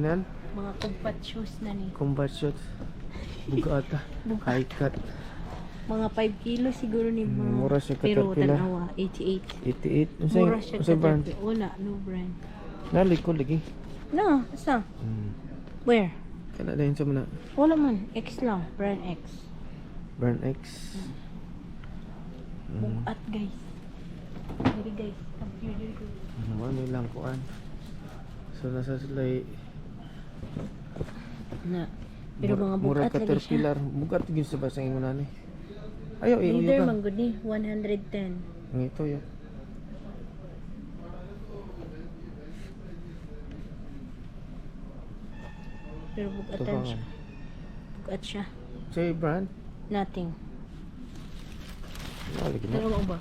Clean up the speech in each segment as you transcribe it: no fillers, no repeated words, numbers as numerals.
yan? Mga combat shoes na ni. Combat shoes. Bugata. High cut. Mga 5 kilo siguro ni mga. Mura siya Pero Caterpillar. tanawa, 88. 88. Mura siya brand? Caterpillar. Wala, no brand. Nalikod lagi. No, asa? Where? Kana dayon sa mana. Wala man, X lang, brand X. Brand X. Bukat guys. Diri guys, come here, diri guys. Ano lang kuan. So nasa sila Na. Pero mga mura bukat lagi siya. Caterpillar. Bukat gyud sa basang ingon ani. Ayo, iyo Leader ka. man gud ni 110. Ngito yo. Pero bukatan siya. Bukat siya. Say brand? Nothing. Lagi Pero na. mo ba?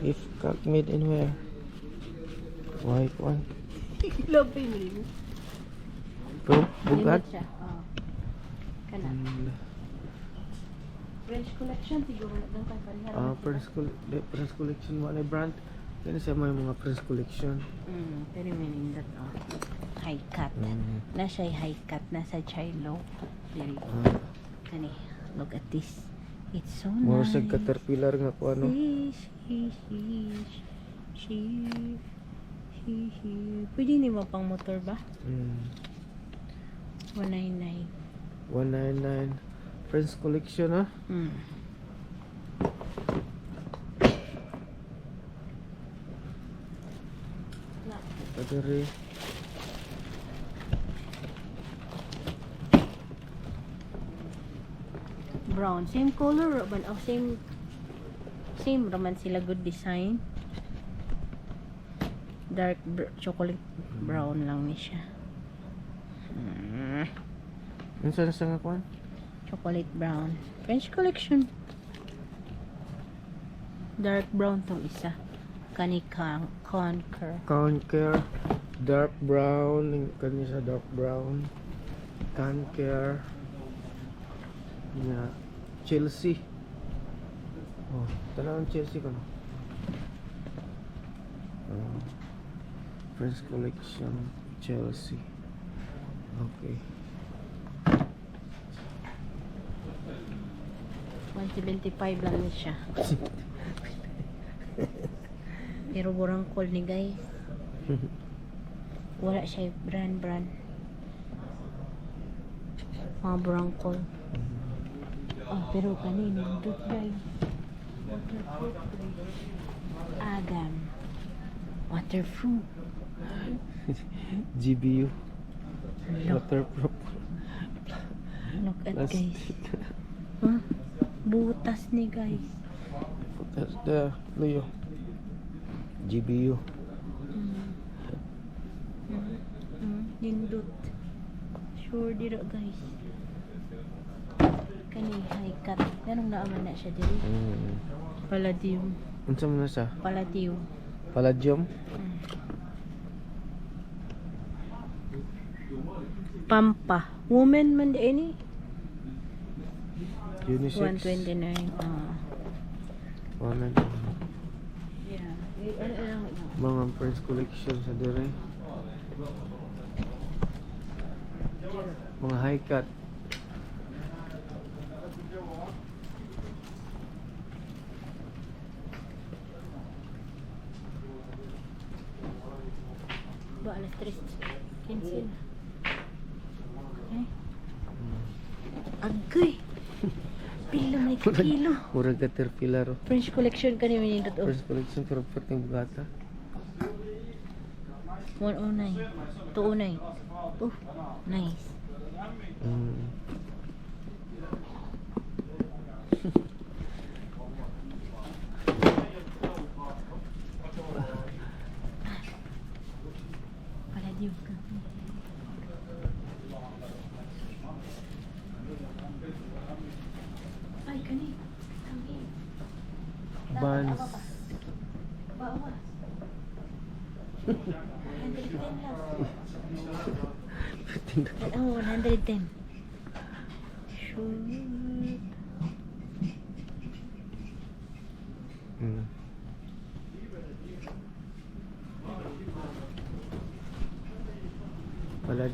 Fcuk made in where? Why kuan? Labi mo. Pero bugat. Siya. Oh. Kana. French collection siguro lang kay parihan. Prince collection mo na brand. Kani sa mga Prince collection. Pero meaning that high cut. Na siya high cut na sa chilo. Very kani. Look at this. It's so Mura nice. sa Caterpillar nga ko ano. Pwede ni mo pang motor ba? 199. 199 Prince collection ha. Kadiri. Brown, same color but same raman sila, good design. Dark chocolate brown lang ni siya. Unsa sa nga kuan? Chocolate brown. French collection. Dark brown tong isa. Kani Conquer dark brown, kani sa dark brown. Conquer. Yeah. Chelsea. Oh, tanawang Chelsea ko no. French collection Chelsea. Okay. 175 lang ni siya. Pero burang cool ni guys. Wala siya brand. Mga burang cool. Pero kanina dut guys. Waterproof guys. Agam. Waterproof. GBU. Look. Waterproof. Look at Plastic. guys. Butas ni guys. Butas da luyo. GBU. Nindot. Sure dira guys. Kani high cut. Ganun naaman na siya diri. Palladium. Unsa man na sa? Palladium. Palladium. Pampa. Woman man di ini. Unisex. 129. Woman. Yeah. Mga Prince collection sa dire. Mga high cut. Ba alas 3:15. Agay. Pila may kilo. Mura Caterpillar. French collection kanina nindot. Prince collection pero perting bugata. 109. 209. Oh, nice. Palladium ka. Ay, kani. Kami. Buns. Bawas. 110 lang. Oh, 110. Sure.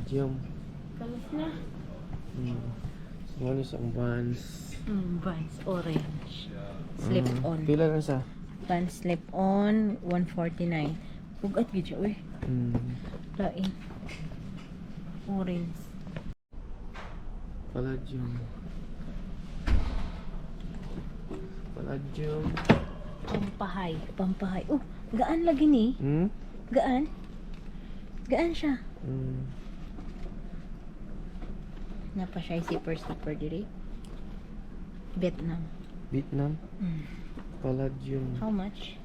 Palladium. Kalas na. Ano isang Vans. Vans orange. Slip on. Pila na sa? Vans slip on 149. Ugat gid siya uy. Lain. Orange. Palladium. Palladium. Pampahay. Oh, gaan lagi ni. Gaan. Gaan siya. Napa siya zipper diri. Vietnam. Palladium. How much?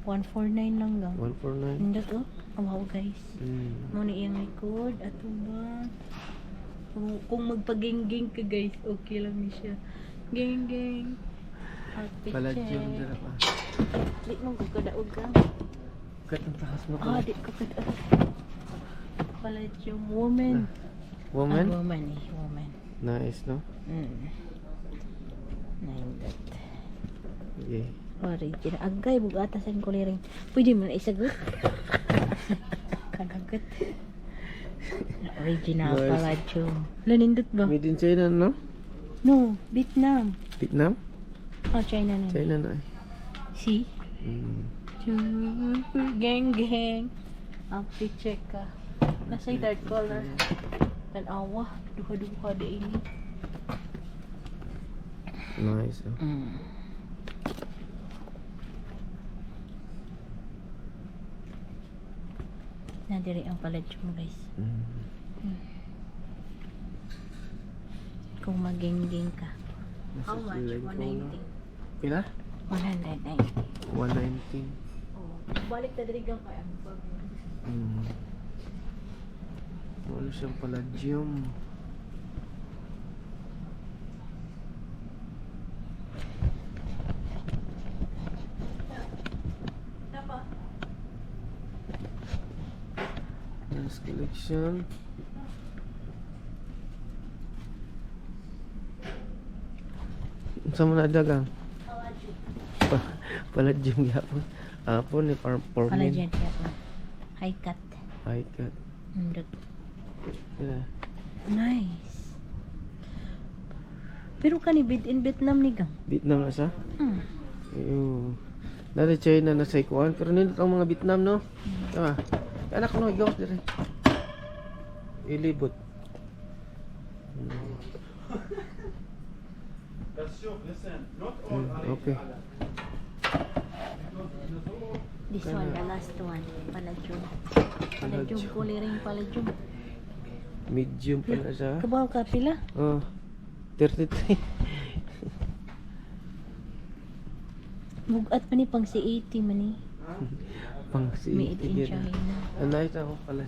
149 lang gang. 149. Hindi to. Wow guys. Mo ni iyang likod ato ba? Kung magpagengeng ka guys, okay lang ni siya. Geng. Outfit Palladium check. dira pa. Di mo ko kadaog ka. Kat ang takas mo ko. Di ko kadaog. Palladium woman. Woman? Woman eh. Woman. Nice, no? Naindat. Okay. Original. Agay, bugata sa kuliring. Pwede mo na isagot. Kanagot. Original Nice. Palladium. Lanindot ba? Made in China, no? No, Vietnam. Vietnam? Oh, China na. China na eh. See? Gang. Outfit check ka. Nasa yung third color. Tanawa. Duha-duha da ini. Nice. Nadiri ang Palladium guys. Kung maging ka. How much? 190. Pila? 190. 119. Oh, balik na diri gang kaya ang pag. Ano siyang Palladium? Napa? Nice collection. Saan mo na dagang? Palladium yapon. Apon ni Pormin. Palladium po. High cut. High cut. Yeah. Nice. Pero kani in Vietnam ni gang. Vietnam na sa? Ayun. Nari China na sa ikuan. Pero nindot ang mga Vietnam, no? Tama. Anak no, igawas dire. Ilibot. Okay. This one, the last one. Palladium. Palladium, kuliring Palladium. Medium pala siya. Kabaw ka pila? Oh. 33. Bugat pa ni pang si 80 man ni. Pang si Made in China. Nice ako pala.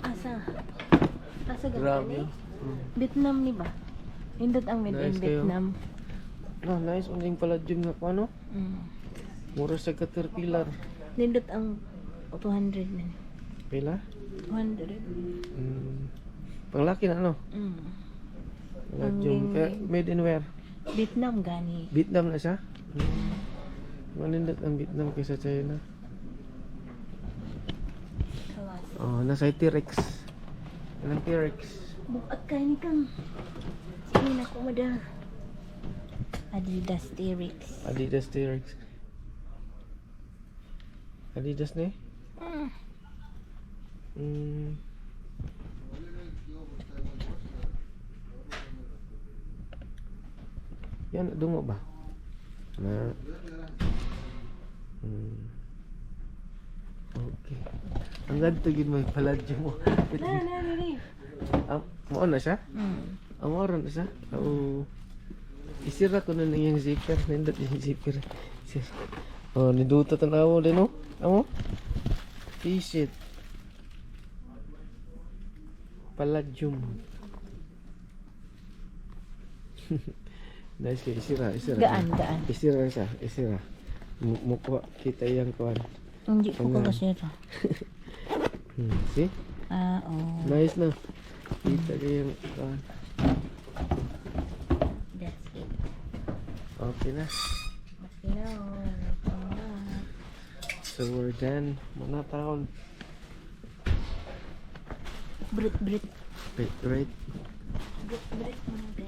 Asa Grabe. gani? Vietnam ni ba? Indot ang made in Nice kayo. Vietnam. Ah, nice. Uling Palladium nga pa, no? Mura sa Caterpillar. Nindot ang 200 na. Pila? 200. Panglaki na, no? Palladium. Kaya made in where? Vietnam gani. Vietnam na siya? Manindot ang Vietnam kaysa China. Oh, nasa T-Rex. Anong T-Rex? Bukat kay ni kang. Sige na ko mada. Adidas T-Rex. Adidas T-Rex. Adidas na eh? Yan, dungo ba? Na. Okay. Ang ganito yun may Palladium mo. Nani. Mo na siya? Amoron na siya? Oo. Isira ko na yung zipper. Nindot yung zipper. Oh, niduto tanawo din, no? Amo? T-shirt. Palladium. Nice kayo. Isira. Gaan. Isira siya. Mukha kita yung kuwan. Hindi ko kasira. See? Oh. Nice na. Kita kayo yung kuwan. That's it. Okay na. So we're done. Mga taon. Brit. Wait, right? Brit mo na guys.